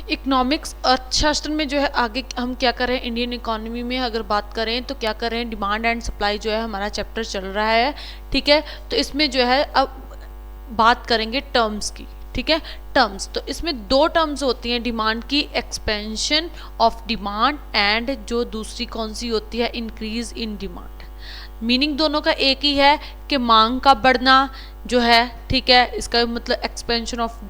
Economics अर्थशास्त्र में जो है आगे हम क्या कर रहे हैं, इंडियन इकोनॉमी में अगर बात करें तो क्या कर रहे हैं, डिमांड एंड सप्लाई जो है हमारा चैप्टर चल रहा है, ठीक है। तो इसमें जो है अब बात करेंगे टर्म्स की, ठीक है। टर्म्स, तो इसमें दो टर्म्स होती हैं डिमांड की, एक्सपेंशन ऑफ डिमांड एंड जो दूसरी कौन सी होती है, इंक्रीज इन डिमांड। मीनिंग दोनों का एक ही है कि मांग का बढ़ना जो है, ठीक है, इसका मतलब एक्सपेंशन ऑफ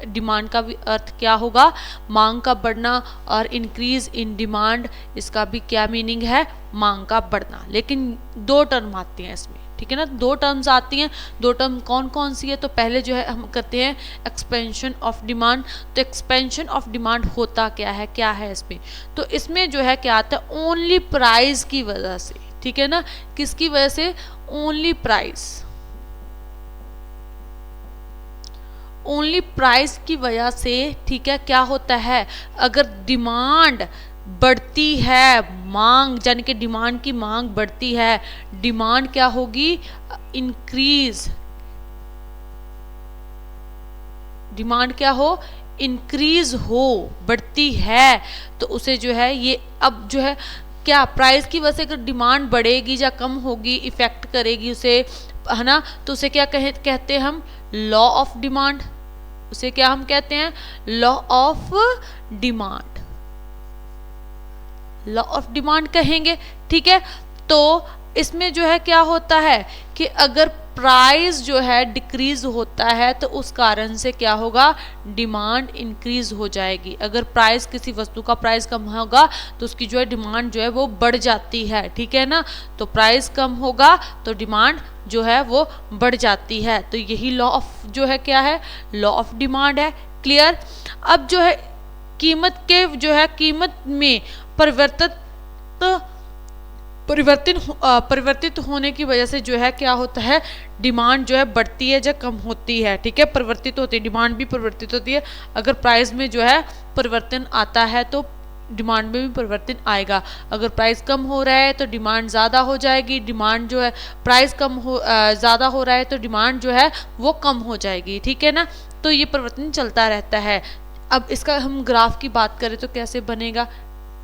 डिमांड का भी अर्थ क्या होगा, मांग का बढ़ना, और इंक्रीज इन डिमांड इसका भी क्या मीनिंग है, मांग का बढ़ना। लेकिन दो टर्म आती हैं इसमें, ठीक है ना, दो टर्म्स आती हैं। दो टर्म कौन कौन सी है, तो पहले जो है हम करते हैं एक्सपेंशन ऑफ डिमांड। तो एक्सपेंशन ऑफ डिमांड होता क्या है इसमें, तो इसमें जो है क्या आता है, ओनली प्राइस की वजह से, ठीक है ना, किसकी वजह से, ओनली प्राइस, ओनली प्राइस की वजह से, ठीक है, क्या होता है, अगर डिमांड बढ़ती है, मांग यानी कि डिमांड की मांग बढ़ती है, डिमांड क्या होगी, इंक्रीज, डिमांड क्या हो, इंक्रीज हो, बढ़ती है, तो उसे जो है ये अब जो है क्या, प्राइस की वजह से अगर डिमांड बढ़ेगी या कम होगी, इफेक्ट करेगी उसे, है ना, तो उसे क्या कहते हैं हम, लॉ ऑफ डिमांड। उसे क्या हम कहते हैं, law of demand, law of demand कहेंगे, ठीक है। तो इसमें जो है क्या होता है कि अगर प्राइस जो है डिक्रीज होता है तो उस कारण से क्या होगा, डिमांड इंक्रीज हो जाएगी। अगर प्राइस, किसी वस्तु का प्राइस कम होगा तो उसकी जो है डिमांड जो है वो बढ़ जाती है, ठीक है ना। तो प्राइस कम होगा तो डिमांड जो है वो बढ़ जाती है। तो यही लॉ ऑफ जो है क्या है, लॉ ऑफ डिमांड है। क्लियर। अब जो है कीमत के जो है कीमत में परिवर्तित होने की वजह से जो है क्या होता है, डिमांड जो है बढ़ती है या कम होती है, ठीक है, परिवर्तित होती है, डिमांड भी परिवर्तित होती है। अगर प्राइस में जो है परिवर्तन आता है तो डिमांड में भी परिवर्तन आएगा। अगर प्राइस कम हो रहा है तो डिमांड ज़्यादा हो जाएगी, डिमांड जो है प्राइस कम हो ज़्यादा हो रहा है तो डिमांड जो है वो कम हो जाएगी, ठीक है ना। तो ये परिवर्तन चलता रहता है। अब इसका हम ग्राफ की बात करें तो कैसे बनेगा,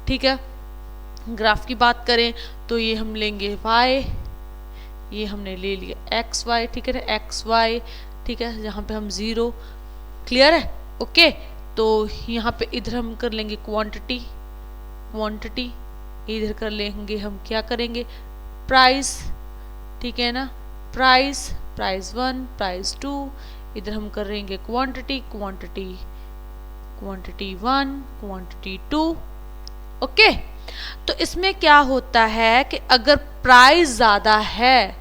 ठीक है, ग्राफ की बात करें तो ये हम लेंगे y, ये हमने ले लिया एक्स वाई, ठीक है ना, एक्स वाई, ठीक है, यहाँ पे हम 0, क्लियर है, ओके। तो यहाँ पे इधर हम कर लेंगे क्वांटिटी, इधर कर लेंगे हम क्या करेंगे, प्राइस, ठीक है ना, प्राइस 1, प्राइस 2, इधर हम करेंगे क्वांटिटी 1, क्वांटिटी 2, ओके। तो इसमें क्या होता है कि अगर प्राइस ज़्यादा है,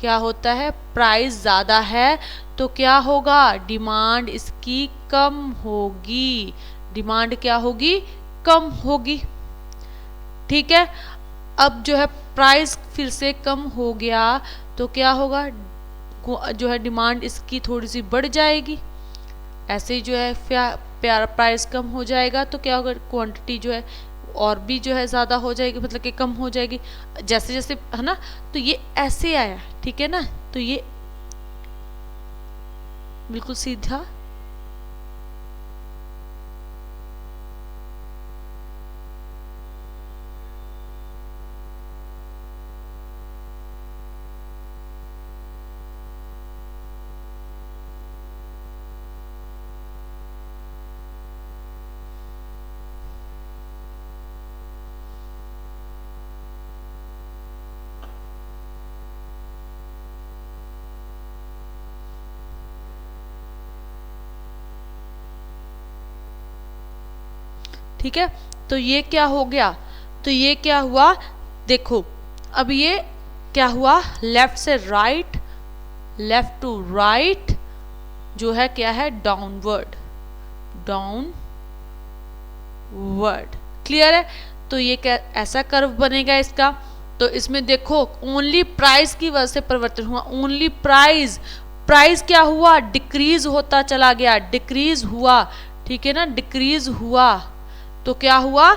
क्या होता है, प्राइस ज़्यादा है तो क्या होगा, डिमांड इसकी कम होगी, डिमांड क्या होगी, कम होगी, ठीक है। अब जो है प्राइस फिर से कम हो गया तो क्या होगा, जो है डिमांड इसकी थोड़ी सी बढ़ जाएगी, ऐसे ही जो है प्यारा प्राइस कम हो जाएगा तो क्या होगा, क्वांटिटी जो है और भी जो है ज़्यादा हो जाएगी, मतलब कि कम हो जाएगी जैसे जैसे, है ना। तो ये ऐसे आया, ठीक है ना, तो ये बिल्कुल सीधा, ठीक है। तो ये क्या हो गया, तो ये क्या हुआ, देखो अब ये क्या हुआ, लेफ्ट से राइट, लेफ्ट टू राइट जो है क्या है, डाउनवर्ड, क्लियर है। तो ये क्या ऐसा कर्व बनेगा इसका। तो इसमें देखो ओनली प्राइस की वजह से परिवर्तन हुआ, ओनली प्राइस क्या हुआ, डिक्रीज होता चला गया, डिक्रीज हुआ, ठीक है ना, डिक्रीज हुआ तो क्या हुआ,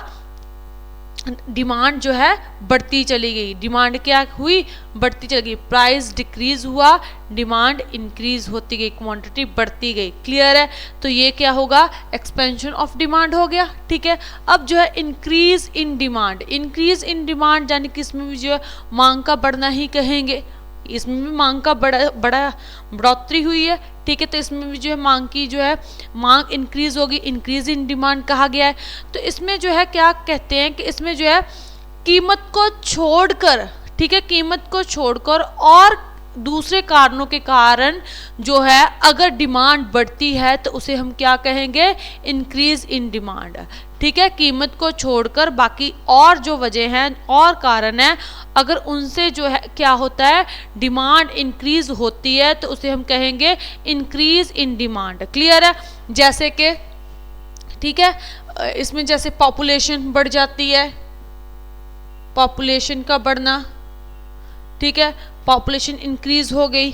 डिमांड जो है बढ़ती चली गई, डिमांड क्या हुई, बढ़ती चली गई, प्राइस डिक्रीज हुआ, डिमांड इंक्रीज होती गई, क्वांटिटी बढ़ती गई। क्लियर है? तो ये क्या होगा, एक्सपेंशन ऑफ डिमांड हो गया। ठीक है, अब जो है increase in demand, increase in demand यानी कि इसमें भी जो है मांग का बढ़ना ही कहेंगे, इसमें भी मांग का बढ़ोतरी हुई है। ठीक है, तो इसमें भी जो है मांग की जो है मांग इंक्रीज होगी, इंक्रीज इन डिमांड कहा गया है। तो इसमें जो है क्या कहते हैं कि इसमें जो है कीमत को छोड़कर, ठीक है, कीमत को छोड़कर और दूसरे कारणों के कारण जो है अगर डिमांड बढ़ती है तो उसे हम क्या कहेंगे, इंक्रीज इन डिमांड। ठीक है, कीमत को छोड़कर बाकी और जो वजह हैं और कारण है, अगर उनसे जो है क्या होता है, डिमांड इंक्रीज होती है तो उसे हम कहेंगे इंक्रीज इन डिमांड। क्लियर है? जैसे कि ठीक है, इसमें जैसे पॉपुलेशन बढ़ जाती है, पॉपुलेशन का बढ़ना, ठीक है, पॉपुलेशन इंक्रीज हो गई,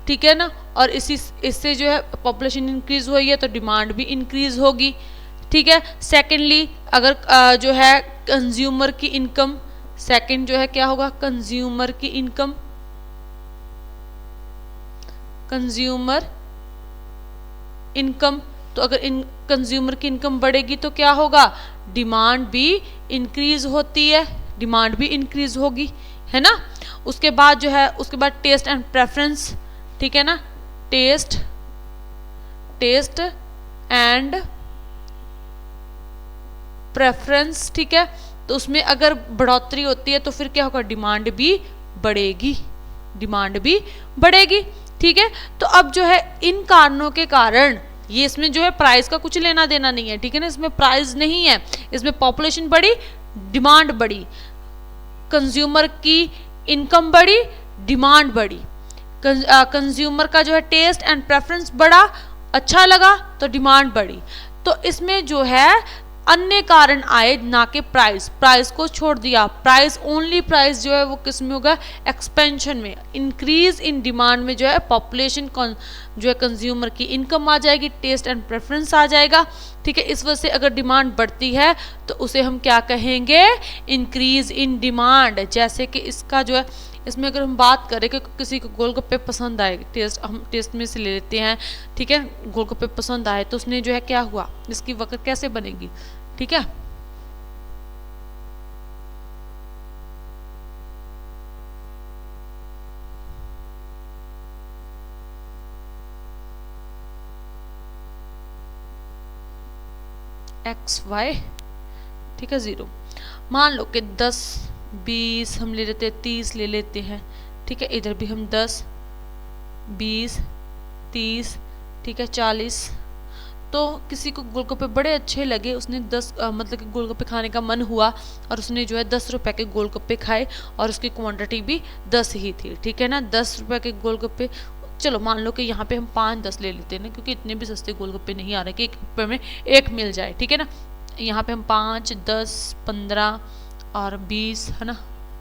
ठीक है ना, और इससे जो है पॉपुलेशन इंक्रीज हुई है तो डिमांड भी इंक्रीज होगी। ठीक है, सेकेंडली अगर जो है कंज्यूमर की इनकम, सेकंड जो है क्या होगा, कंज्यूमर की इनकम, कंज्यूमर इनकम, तो अगर इन कंज्यूमर की इनकम बढ़ेगी तो क्या होगा, डिमांड भी इंक्रीज होती है, डिमांड भी इंक्रीज होगी, है ना। उसके बाद जो है, उसके बाद टेस्ट एंड प्रेफरेंस, ठीक है ना, टेस्ट एंड प्रेफरेंस, ठीक है, तो उसमें अगर बढ़ोतरी होती है तो फिर क्या होगा, डिमांड भी बढ़ेगी, डिमांड भी बढ़ेगी। ठीक है, तो अब जो है इन कारणों के कारण, ये इसमें जो है प्राइस का कुछ लेना देना नहीं है, ठीक है ना, इसमें प्राइस नहीं है, इसमें पॉपुलेशन बढ़ी, डिमांड बढ़ी, कंज्यूमर की इनकम बढ़ी, डिमांड बढ़ी, कंज्यूमर का जो है टेस्ट एंड प्रेफरेंस बढ़ा, अच्छा लगा तो डिमांड बढ़ी। तो इसमें जो है अन्य कारण आए, ना कि प्राइस, प्राइस को छोड़ दिया, प्राइस ओनली प्राइस जो है वो किस में होगा, एक्सपेंशन में, इंक्रीज इन डिमांड में जो है पॉपुलेशन जो है कंज्यूमर की इनकम आ जाएगी, टेस्ट एंड प्रेफरेंस आ जाएगा। ठीक है, इस वजह से अगर डिमांड बढ़ती है तो उसे हम क्या कहेंगे, इंक्रीज इन डिमांड। जैसे कि इसका जो है, इसमें अगर हम बात करें कि किसी को गोलगप्पे पसंद आए, टेस्ट हम टेस्ट में से ले लेते हैं, ठीक है, गोलगप्पे पसंद आए तो उसने जो है क्या हुआ, इसकी वक़्त कैसे बनेगी, ठीक है, XY, ठीक है, 0। मान लो कि 10 20 हम ले लेते हैं, 30 ले लेते हैं, ठीक है, इधर भी हम 10 20 30, ठीक है, 40। तो किसी को गोलगप्पे बड़े अच्छे लगे, उसने 10 मतलब कि गोलगप्पे खाने का मन हुआ और उसने जो है 10 रुपए के गोलगप्पे खाए और उसकी क्वांटिटी भी 10 ही थी, ठीक है ना, 10 रुपए के गोलगप्पे। चलो मान लो कि यहाँ पे हम 5-10 ले लेते हैं ना, क्योंकि इतने भी सस्ते गोलगप्पे नहीं आ रहे कि 1 रुपये में एक मिल जाए, ठीक है ना। यहाँ पे हम 5 10 15 और 20, है ना,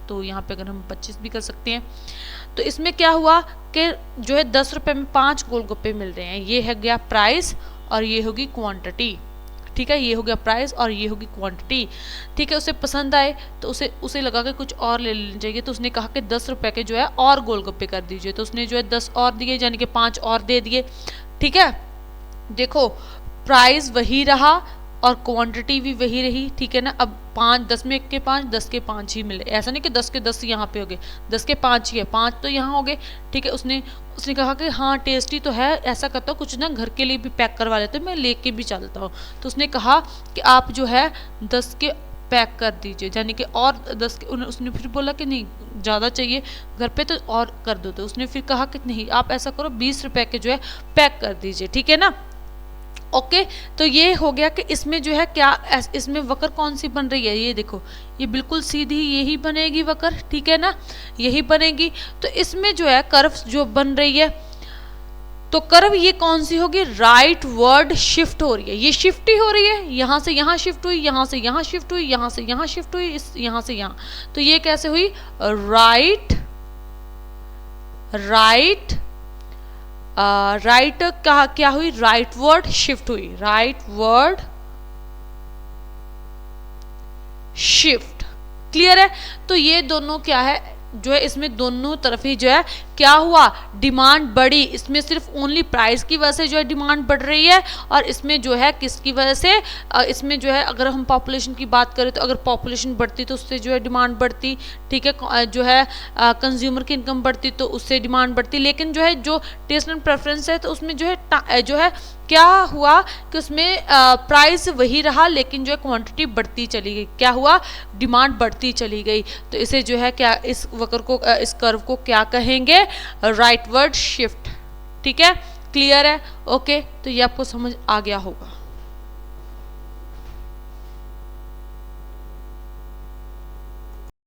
तो यहाँ पे अगर हम 25 भी कर सकते हैं। तो इसमें क्या हुआ कि जो है 10 रुपये में 5 गोलगप्पे मिल रहे हैं, ये है गया प्राइस और ये होगी क्वांटिटी, ठीक है, ये हो गया प्राइस और ये होगी क्वांटिटी, ठीक है। उसे पसंद आए तो उसे लगा कि कुछ और ले लेना चाहिए, तो उसने कहा कि 10 रुपये के जो है और गोलगप्पे कर दीजिए, तो उसने जो है 10 और दिए, यानी कि 5 और दे दिए, ठीक है। देखो प्राइस वही रहा और क्वांटिटी भी वही रही, ठीक है ना। अब 5 10 में 1 के 5, 10 के 5 ही मिले, ऐसा नहीं कि 10 के 10 यहाँ पे हो गए, 10 के 5 ही है, 5 तो यहाँ हो गए, ठीक है। उसने कहा कि हाँ टेस्टी तो है, ऐसा करता हूँ कुछ ना घर के लिए भी पैक करवा लेते हैं, मैं लेके भी चलता हूँ। तो उसने कहा कि आप जो है 10 के पैक कर दीजिए, यानी कि और 10 के, उसने फिर बोला कि नहीं ज़्यादा चाहिए घर पे तो और कर दो, तो उसने फिर कहा कि नहीं आप ऐसा करो 20 रुपये के जो है पैक कर दीजिए, ठीक है ना। ओके, तो ये हो गया कि इसमें जो है क्या, इसमें वक्र कौन सी बन रही है, ये देखो, ये बिल्कुल सीधी यही बनेगी वक्र, ठीक है ना, यही बनेगी। तो इसमें जो है कर्व जो बन रही है, तो कर्व ये कौन सी होगी, राइट वर्ड शिफ्ट हो रही है, ये शिफ्ट ही हो रही है, यहाँ से यहाँ शिफ्ट हुई, यहाँ से यहाँ शिफ्ट हुई, यहाँ से यहाँ शिफ्ट हुई, यहाँ से यहाँ, तो ये कैसे हुई, राइट क्या हुई, राइट वर्ड शिफ्ट हुई, राइट वर्ड शिफ्ट, क्लियर है। तो ये दोनों क्या है जो है, इसमें दोनों तरफ ही जो है क्या हुआ, डिमांड बढ़ी। इसमें सिर्फ ओनली प्राइस की वजह से जो है डिमांड बढ़ रही है, और इसमें जो है किसकी वजह से, इसमें जो है अगर हम पॉपुलेशन की बात करें तो अगर पॉपुलेशन बढ़ती तो उससे जो है डिमांड बढ़ती, ठीक है, जो है कंज्यूमर की इनकम बढ़ती तो उससे डिमांड बढ़ती। लेकिन जो है जो टेस्ट एंड प्रेफरेंस है तो उसमें जो है क्या हुआ कि उसमें प्राइस वही रहा, लेकिन जो है क्वांटिटी बढ़ती चली गई। क्या हुआ, डिमांड बढ़ती चली गई। तो इसे जो है क्या, इस वक्र को, इस कर्व को क्या कहेंगे, राइटवर्ड शिफ्ट। ठीक है, क्लियर है, ओके। तो ये आपको समझ आ गया होगा।